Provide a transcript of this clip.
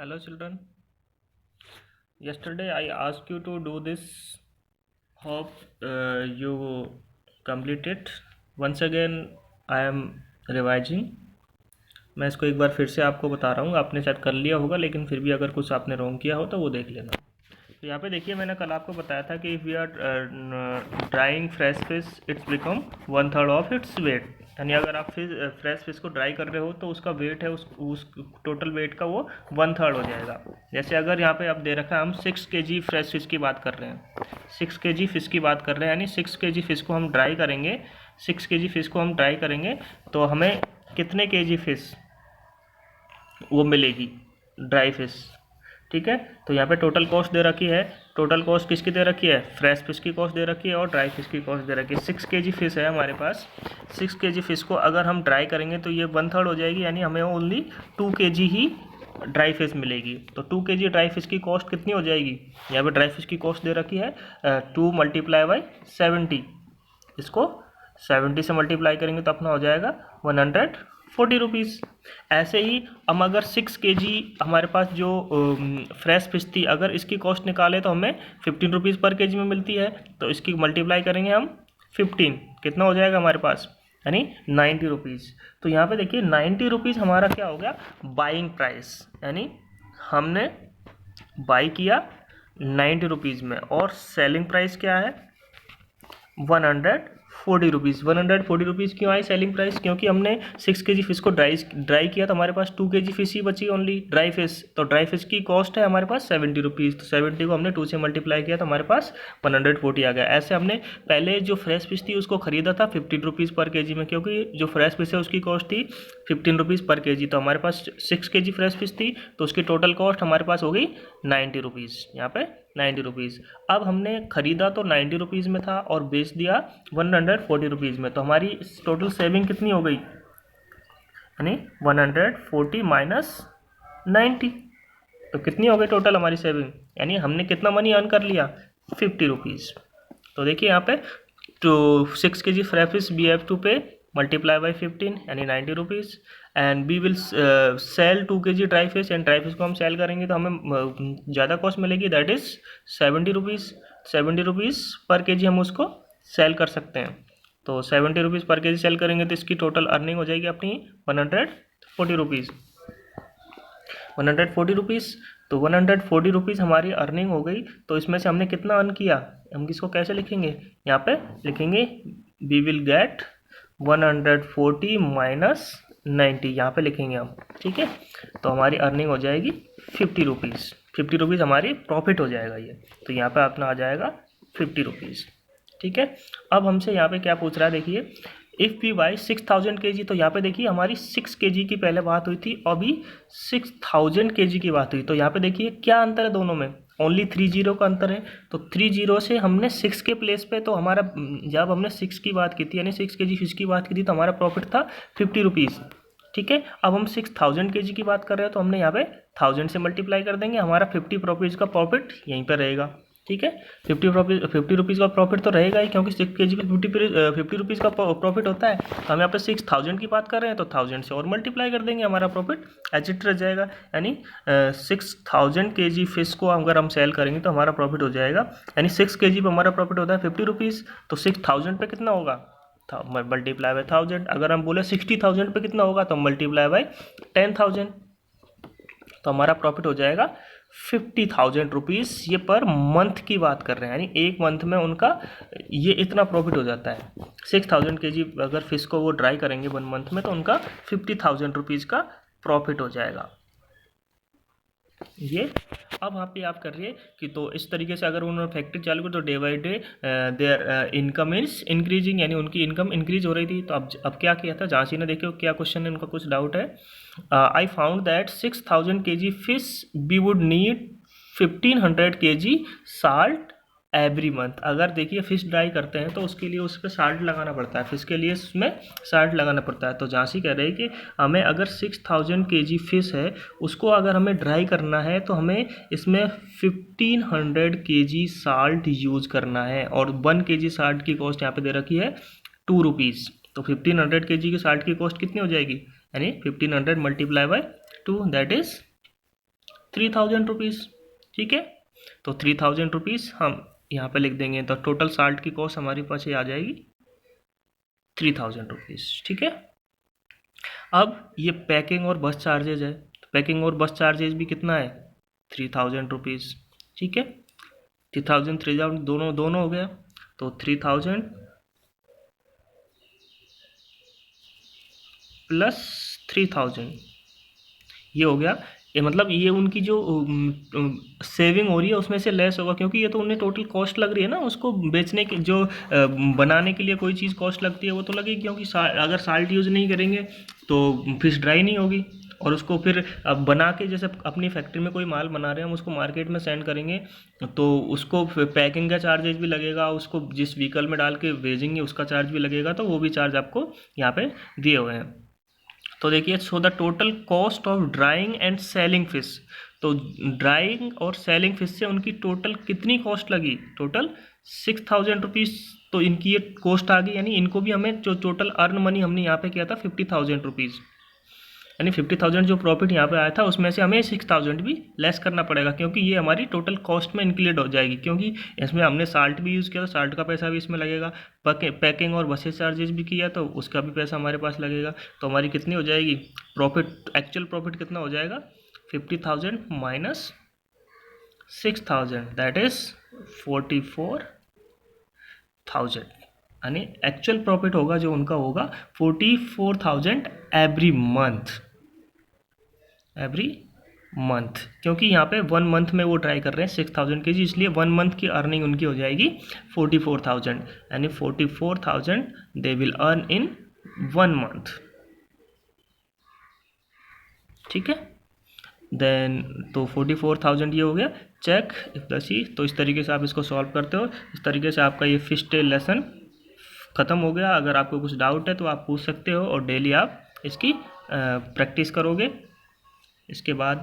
Hello children. Yesterday I asked you to do this. Hope you complete it. Once again I am revising. मैं इसको एक बार फिर से आपको बता रहा हूँ. आपने शायद कर लिया होगा, लेकिन फिर भी अगर कुछ आपने रॉन्ग किया हो तो वो देख लेना. तो यहाँ पे देखिए, मैंने कल आपको बताया था कि if we are drying fresh fish it's become 1/3 of its weight. यानी अगर आप फ्रेश फिश को ड्राई कर रहे हो तो उसका वेट है उस टोटल वेट का वो 1/3 हो जाएगा. जैसे अगर यहाँ पे आप दे रखा है, हम 6 kg फ्रेश फिश की बात कर रहे हैं, 6 kg फिश की बात कर रहे हैं, यानी 6 kg फिश को हम ड्राई करेंगे. 6 kg फिश को हम ड्राई करेंगे तो हमें कितने kg फिश वो मिलेगी, ड्राई फिश. ठीक है, तो यहाँ पे टोटल कॉस्ट दे रखी है. टोटल कॉस्ट किसकी दे रखी है? फ्रेश फिश की कॉस्ट दे रखी है और ड्राई फिश की कॉस्ट दे रखी है. 6 kg फिश है हमारे पास. 6 kg फिश को अगर हम ड्राई करेंगे तो ये 1/3 हो जाएगी, यानी हमें ओनली 2 kg ही ड्राई फिश मिलेगी. तो 2 kg ड्राई फिश की कॉस्ट कितनी हो जाएगी? यहाँ पे ड्राई फिश की कॉस्ट दे रखी है 2 × 70. इसको 70 से मल्टीप्लाई करेंगे तो अपना हो जाएगा 140 रुपीज़. ऐसे ही हम अगर 6 kg हमारे पास जो फ्रेश फिश थी, अगर इसकी कॉस्ट निकाले तो हमें 15 रुपीज़ पर kg में मिलती है. तो इसकी मल्टीप्लाई करेंगे हम 15, कितना हो जाएगा हमारे पास, यानी 90 रुपीज़. तो यहाँ पे देखिए 90 रुपीज़ हमारा क्या हो गया, बाइंग प्राइस. यानी हमने बाई किया 90 रुपीज़ में और सेलिंग प्राइस क्या है 140 रुपीज़. 140 रुपीज़ क्यों आई सेलिंग प्राइस? क्योंकि हमने 6 kg फिश को ड्राई किया तो हमारे पास 2 kg फिश ही बची ओनली, ड्राई फिश. तो ड्राई फिश की कॉस्ट है हमारे पास 70 रुपीज़. तो 70 को हमने 2 से मल्टीप्लाई किया तो हमारे पास 140 आ गया. ऐसे हमने पहले जो फ्रेश फिश थी उसको ख़रीदा था 15 रुपीज़ पर kg में, क्योंकि जो फ्रेश फिश है उसकी कॉस्ट थी 15 रुपीज़ पर kg. तो हमारे पास 6 kg फ्रेश फिश थी तो उसकी टोटल कॉस्ट हमारे पास हो गई 90 रुपीज़. यहाँ पे 90 रुपीज़. अब हमने ख़रीदा तो 90 रुपीज़ में था और बेच दिया 140 रुपीज़ में. तो हमारी टोटल सेविंग कितनी हो गई, यानी 140 माइनस 90. तो कितनी हो गई टोटल हमारी सेविंग, यानी हमने कितना मनी अर्न कर लिया, 50 रुपीज़. तो देखिए यहाँ पे तो 6 kg fresh fish we have to pay multiply by 15 यानी 90 rupees. And we will sell 2 kg dry fish. And dry fish को हम सेल करेंगे तो हमें ज़्यादा कॉस्ट मिलेगी, दैट इज़ 70 रुपीज़. 70 रुपीज़ पर kg हम उसको सेल कर सकते हैं. तो 70 रुपीज़ पर kg सेल करेंगे तो इसकी टोटल अर्निंग हो जाएगी अपनी 140 रुपीज़. 140 रुपीज़. तो 140 रुपीज़ हमारी अर्निंग हो गई. तो इसमें से हमने कितना अर्न किया, हम इसको कैसे लिखेंगे, यहाँ पे लिखेंगे वी विल गेट 140 माइनस 90, यहाँ पे लिखेंगे हम. ठीक है, तो हमारी अर्निंग हो जाएगी 50 रुपीज़. 50 रुपीज़ हमारी प्रॉफिट हो जाएगा ये. तो यहाँ पे अपना आ जाएगा 50 रुपीज़. ठीक है, अब हमसे यहाँ पे क्या पूछ रहा है, देखिए इफ़ वी बाई 6000 kg. तो यहाँ पे देखिए हमारी 6 kg की पहले बात हुई थी, अभी 6000 kg की बात हुई. तो यहाँ पे देखिए क्या अंतर है दोनों में, ओनली 3 0 का अंतर है. तो 3 0 से हमने 6 के प्लेस पे, तो हमारा जब हमने 6 की बात की थी यानी 6 kg फिश की बात की थी तो हमारा प्रॉफिट था 50 रुपीज़. ठीक है, अब हम 6000 kg की बात कर रहे हैं तो हमने यहाँ पे 1000 से मल्टीप्लाई कर देंगे, हमारा 50 रुपीज़ का प्रॉफिट यहीं पर रहेगा. ठीक है, 50 रुपीज़ का प्रॉफिट तो रहेगा ही, क्योंकि 6 kg पे 50 रुपीज़ का प्रॉफिट होता है. तो हम यहाँ पे 6000 की बात कर रहे हैं तो 1000 से और मल्टीप्लाई कर देंगे, हमारा प्रॉफिट एज इट रह जाएगा. यानी 6000 kg फिश को अगर हम सेल करेंगे तो हमारा प्रॉफिट हो जाएगा, यानी 6 kg पे हमारा प्रॉफिट होता है 50 रुपीज़. तो 6000 पे कितना होगा, मल्टीप्लाई बाई 1000. अगर हम बोले 60,000 पे कितना होगा तो मल्टीप्लाई बाई 10,000. तो हमारा प्रॉफिट हो जाएगा 50,000 रुपीज़. ये पर मंथ की बात कर रहे हैं, यानी एक मंथ में उनका ये इतना प्रॉफिट हो जाता है. 6000 kg अगर फिश को वो ड्राई करेंगे 1 मंथ में तो उनका 50,000 रुपीज़ का प्रॉफिट हो जाएगा. ये अब यहाँ पे आप कर रही है कि तो इस तरीके से अगर उन्होंने फैक्ट्री चालू की तो day by day there income is increasing, यानी उनकी इनकम इंक्रीज हो रही थी. तो अब क्या किया था, झांसी ने देखिए क्या क्वेश्चन है, उनका कुछ डाउट है. I found that 6000 kg fish we would need 1500 kg salt every month. अगर देखिए फिश ड्राई करते हैं तो उसके लिए उस पर साल्ट लगाना पड़ता है, फिश के लिए उसमें साल्ट लगाना पड़ता है. तो झांसी कह रहे हैं कि हमें अगर 6000 kg फिश है उसको अगर हमें ड्राई करना है तो हमें इसमें 1500 kg साल्ट यूज़ करना है. और 1 kg साल्ट की कॉस्ट यहाँ पे दे रखी है 2 रुपीज़. तो 1500 kg की साल्ट की कॉस्ट कितनी हो जाएगी, यानी 1500 मल्टीप्लाई बाई 2 दैट इज़ ₹3000। ठीक है, तो ₹3000 हम यहाँ पे लिख देंगे, तो टोटल साल्ट की कॉस्ट हमारे पास ये आ जाएगी ₹3000। ठीक है, अब ये पैकिंग और बस चार्जेज है, तो पैकिंग और बस चार्जेज भी कितना है ₹3000। ठीक है, 3000 दोनों दोनों हो गया, तो 3000 प्लस 3000 ये हो गया। ये मतलब ये उनकी जो सेविंग हो रही है उसमें से लेस होगा, क्योंकि ये तो उन्हें टोटल कॉस्ट लग रही है ना, उसको बेचने की जो बनाने के लिए कोई चीज़ कॉस्ट लगती है वो तो लगेगी, क्योंकि अगर साल्ट यूज़ नहीं करेंगे तो फिश ड्राई नहीं होगी, और उसको फिर अब बना के जैसे अपनी फैक्ट्री में कोई माल बना रहे हैं हम उसको मार्केट में सेंड करेंगे, तो उसको पैकिंग का चार्जेज भी लगेगा, उसको जिस व्हीकल में डाल के भेजेंगे उसका चार्ज भी लगेगा, तो वो भी चार्ज आपको यहाँ पे दिए हुए हैं। तो देखिए, so the total cost of drawing and selling fish, तो ड्राइंग और सेलिंग फिश से उनकी टोटल कितनी कॉस्ट लगी, टोटल ₹6000। तो इनकी ये कॉस्ट आ गई, यानी इनको भी हमें जो टोटल अर्न मनी हमने यहाँ पे किया था ₹50,000, यानी 50,000 जो प्रॉफिट यहाँ पे आया था उसमें से हमें 6,000 भी लेस करना पड़ेगा, क्योंकि ये हमारी टोटल कॉस्ट में इंक्लूड हो जाएगी, क्योंकि इसमें हमने साल्ट भी यूज़ किया तो साल्ट का पैसा भी इसमें लगेगा, पैकिंग और बसेस चार्जेस भी किया तो उसका भी पैसा हमारे पास लगेगा। तो हमारी कितनी हो जाएगी प्रॉफिट, एक्चुअल प्रॉफिट कितना हो जाएगा 50,000 माइनस 6,000, दैट इज़ 44,000, यानी एक्चुअल प्रॉफिट होगा जो उनका होगा 44,000 एवरी मंथ, क्योंकि यहाँ पे 1 मंथ में वो ट्राई कर रहे हैं 6,000 के जी, इसलिए 1 मंथ की अर्निंग उनकी हो जाएगी 44,000, यानी 44,000 they will earn in 1 month. ठीक है, देन तो 44,000 ये हो गया। चेक इफ द सी, तो इस तरीके से आप इसको सॉल्व करते हो, इस तरीके से आपका ये फिश टेल लेसन ख़त्म हो गया। अगर आपको कुछ डाउट है तो आप पूछ सकते हो, और डेली आप इसकी प्रैक्टिस करोगे। इसके बाद